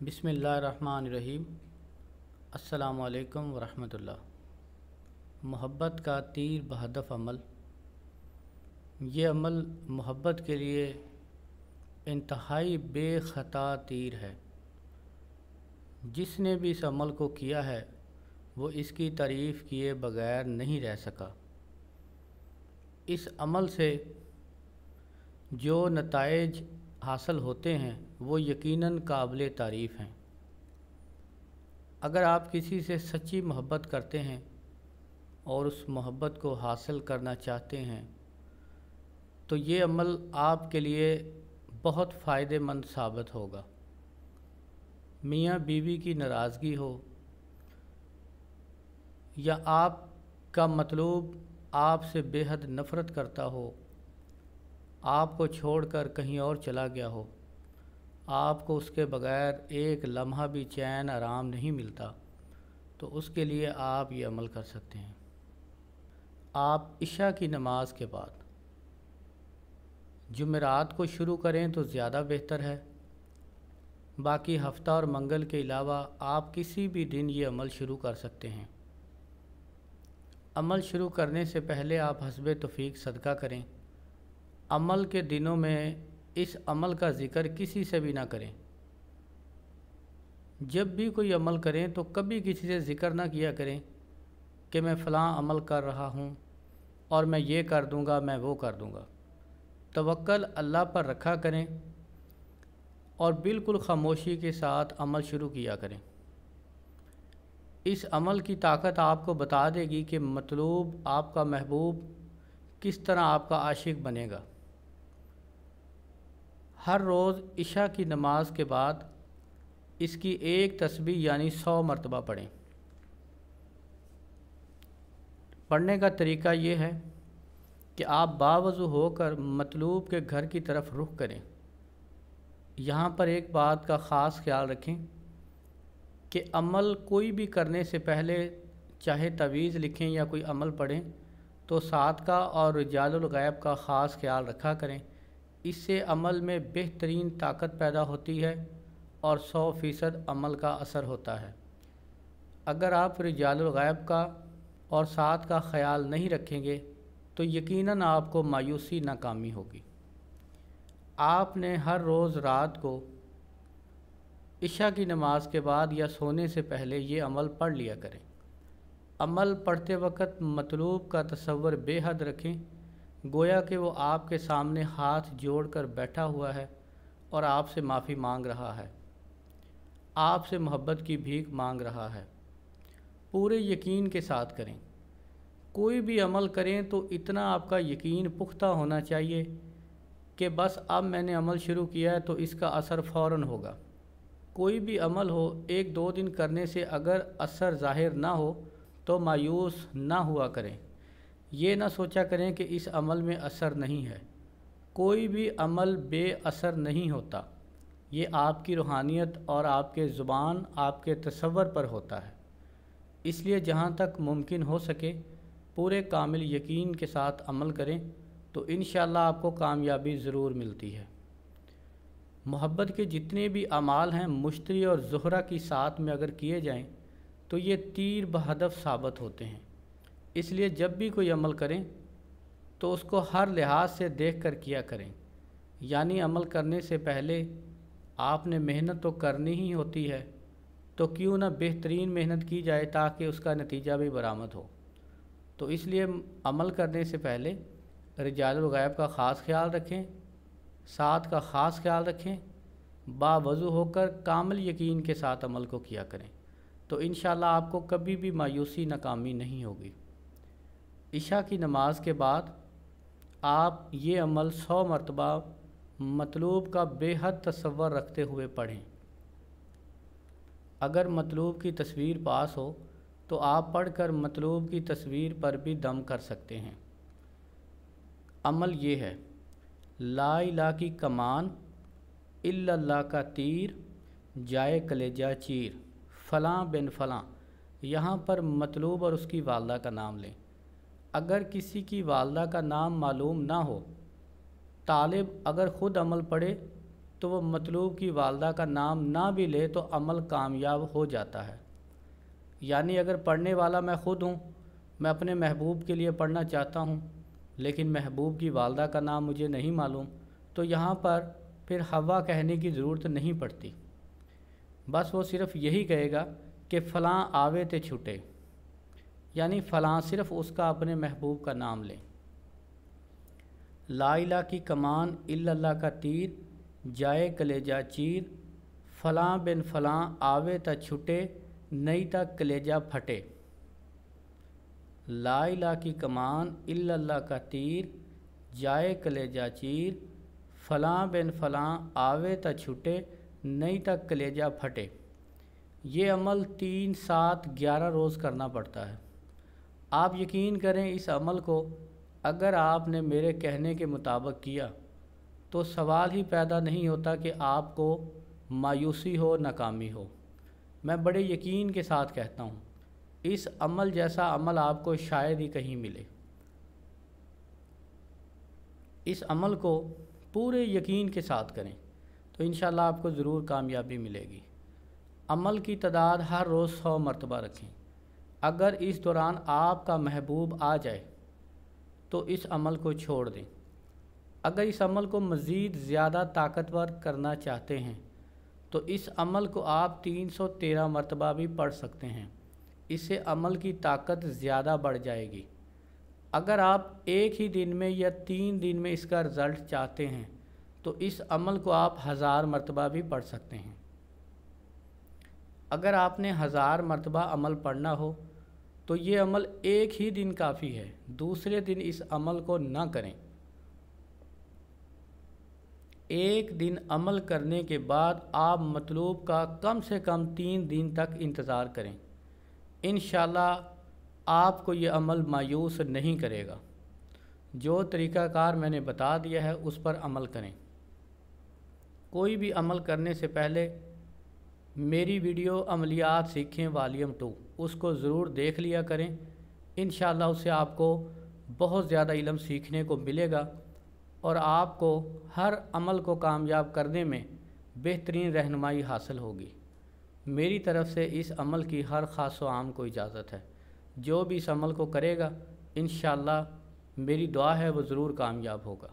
बिस्मिल्लाहिर्रहमानिर्रहीम। अस्सलामु अलैकुम वरहमतुल्लाह। मोहब्बत का तीर बहदफ अमल। ये अमल मोहब्बत के लिए इंतहाई बेख़ता तीर है। जिसने भी इस अमल को किया है वो इसकी तारीफ़ किए बग़ैर नहीं रह सका। इस अमल से जो नताइज हासिल होते हैं वो यकीनन काबिल तारीफ़ हैं। अगर आप किसी से सच्ची मोहब्बत करते हैं और उस मोहब्बत को हासिल करना चाहते हैं तो ये अमल आपके लिए बहुत फ़ायदेमंद साबित होगा। मियाँ बीवी की नाराज़गी हो या आपका मतलूब आपसे बेहद नफ़रत करता हो, आपको छोड़कर कहीं और चला गया हो, आपको उसके बग़ैर एक लम्हा भी चैन आराम नहीं मिलता, तो उसके लिए आप ये अमल कर सकते हैं। आप इशा की नमाज के बाद जुमेरात को शुरू करें तो ज़्यादा बेहतर है। बाकी हफ्ता और मंगल के अलावा आप किसी भी दिन ये अमल शुरू कर सकते हैं। अमल शुरू करने से पहले आप हस्बे तौफीक सदका करें। अमल के दिनों में इस अमल का ज़िक्र किसी से भी ना करें। जब भी कोई अमल करें तो कभी किसी से ज़िक्र ना किया करें कि मैं फ़लाँ अमल कर रहा हूँ और मैं ये कर दूँगा, मैं वो कर दूँगा। तवक्कल अल्लाह पर रखा करें और बिल्कुल ख़ामोशी के साथ अमल शुरू किया करें। इस अमल की ताकत आपको बता देगी कि मतलूब आपका महबूब किस तरह आपका आशिक बनेगा। हर रोज़ इशा की नमाज के बाद इसकी एक तस्बीह यानी 100 मरतबा पढ़ें। पढ़ने का तरीका ये है कि आप बावज़ू होकर मतलूब के घर की तरफ रुख करें। यहाँ पर एक बात का ख़ास ख्याल रखें कि अमल कोई भी करने से पहले चाहे तवीज़ लिखें या कोई अमल पढ़ें तो सादका का और रिजालुल गैब का ख़ास ख्याल रखा करें। इससे अमल में बेहतरीन ताकत पैदा होती है और 100% अमल का असर होता है। अगर आप रिजालुल गैब का और साथ का ख्याल नहीं रखेंगे तो यकीनन आपको मायूसी नाकामी होगी। आपने हर रोज़ रात को इशा की नमाज के बाद या सोने से पहले ये अमल पढ़ लिया करें। अमल पढ़ते वक्त मतलूब का तसव्वुर बेहद रखें, गोया कि वो आपके सामने हाथ जोड़कर बैठा हुआ है और आपसे माफ़ी मांग रहा है, आपसे मोहब्बत की भीख मांग रहा है। पूरे यकीन के साथ करें। कोई भी अमल करें तो इतना आपका यकीन पुख्ता होना चाहिए कि बस अब मैंने अमल शुरू किया है तो इसका असर फ़ौरन होगा। कोई भी अमल हो, 1-2 दिन करने से अगर असर ज़ाहिर ना हो तो मायूस ना हुआ करें। ये ना सोचा करें कि इस अमल में असर नहीं है। कोई भी अमल बेअसर नहीं होता। ये आपकी रूहानियत और आपके ज़ुबान, आपके तसव्वुर पर होता है। इसलिए जहाँ तक मुमकिन हो सके पूरे कामिल यकीन के साथ अमल करें तो इंशाअल्लाह आपको कामयाबी ज़रूर मिलती है। मोहब्बत के जितने भी अमाल हैं मुश्तरी और ज़ुहरा की साथ में अगर किए जाएं तो ये तीर बहदफ साबित होते हैं। इसलिए जब भी कोई अमल करें तो उसको हर लिहाज से देख कर किया करें। यानी अमल करने से पहले आपने मेहनत तो करनी ही होती है, तो क्यों ना बेहतरीन मेहनत की जाए ताकि उसका नतीजा भी बरामद हो। तो इसलिए अमल करने से पहले रिजालुल गैब का ख़ास ख्याल रखें, साथ का ख़ास ख्याल रखें, बावज़ू होकर कामिल यकीन के साथ अमल को किया करें तो इंशाअल्लाह आपको कभी भी मायूसी नाकामी नहीं होगी। इशा की नमाज के बाद आप ये अमल 100 मरतबा मतलूब का बेहद तसव्वुर रखते हुए पढ़ें। अगर मतलूब की तस्वीर पास हो तो आप पढ़कर मतलूब की तस्वीर पर भी दम कर सकते हैं। अमल ये है, ला इलाहा की कमान, इल्लल्लाह का तीर, जाए कलेजा चीर, फ़लाँ बिन फ़लाँ। यहाँ पर मतलूब और उसकी वालदा का नाम लें। अगर किसी की वालदा का नाम मालूम ना हो, तालिब अगर ख़ुद अमल पढ़े تو وہ مطلوب کی والدہ کا نام نہ بھی لے تو عمل کامیاب ہو جاتا ہے۔ یعنی اگر پڑھنے والا میں خود ہوں، میں اپنے محبوب کے لیے پڑھنا چاہتا ہوں لیکن محبوب کی والدہ کا نام مجھے نہیں معلوم، تو یہاں پر پھر حوا کہنے کی ضرورت نہیں پڑتی، بس وہ صرف یہی کہے گا کہ فلاں آوے تے چھٹے، یعنی فلاں صرف اس کا اپنے محبوب کا نام لیں۔ لا الہ کی کمان الا اللہ کا تیر، جائے کلیجہ چیر، فلاں بن فلاں آوے تا چھٹے، نہیں تا کلیجہ پھٹے۔ لا الہ کی کمان الا اللہ کا تیر، جائے کلیجہ چیر، فلاں بن فلاں آوے تا چھٹے، نہیں تا کلیجہ پھٹے۔ یہ عمل 3، 7، 11 روز کرنا پڑتا ہے۔ آپ یقین کریں اس عمل کو اگر آپ نے میرے کہنے کے مطابق کیا تو سوال ہی پیدا نہیں ہوتا کہ آپ کو مایوسی ہو، ناکامی ہو۔ میں بڑے یقین کے ساتھ کہتا ہوں اس عمل جیسا عمل آپ کو شاید ہی کہیں ملے۔ اس عمل کو پورے یقین کے ساتھ کریں تو انشاءاللہ آپ کو ضرور کامیابی ملے گی۔ عمل کی تعداد ہر روز 100 مرتبہ رکھیں۔ اگر اس دوران آپ کا محبوب آ جائے تو اس عمل کو چھوڑ دیں۔ اگر اس عمل کو مزید زیادہ طاقتور کرنا چاہتے ہیں تو اس عمل کو آپ 313 مرتبہ بھی پڑھ سکتے ہیں، اس سے عمل کی طاقت زیادہ بڑھ جائے گی۔ اگر آپ ایک ہی دن میں یا 3 دن میں اس کا رزلٹ چاہتے ہیں تو اس عمل کو آپ 1000 مرتبہ بھی پڑھ سکتے ہیں۔ اگر آپ نے 1000 مرتبہ عمل پڑھنا ہو تو یہ عمل ایک ہی دن کافی ہے، دوسرے دن اس عمل کو نہ کریں۔ ایک دن عمل کرنے کے بعد آپ مطلوب کا کم سے کم 3 دن تک انتظار کریں، انشاءاللہ آپ کو یہ عمل مایوس نہیں کرے گا۔ جو طریقہ کار میں نے بتا دیا ہے اس پر عمل کریں۔ کوئی بھی عمل کرنے سے پہلے میری ویڈیو عملیات سیکھیں والیوم 2 اس کو ضرور دیکھ لیا کریں، انشاءاللہ اس سے آپ کو بہت زیادہ علم سیکھنے کو ملے گا اور آپ کو ہر عمل کو کامیاب کرنے میں بہترین رہنمائی حاصل ہوگی۔ میری طرف سے اس عمل کی ہر خاص و عام کو اجازت ہے۔ جو بھی اس عمل کو کرے گا انشاءاللہ میری دعا ہے وہ ضرور کامیاب ہوگا۔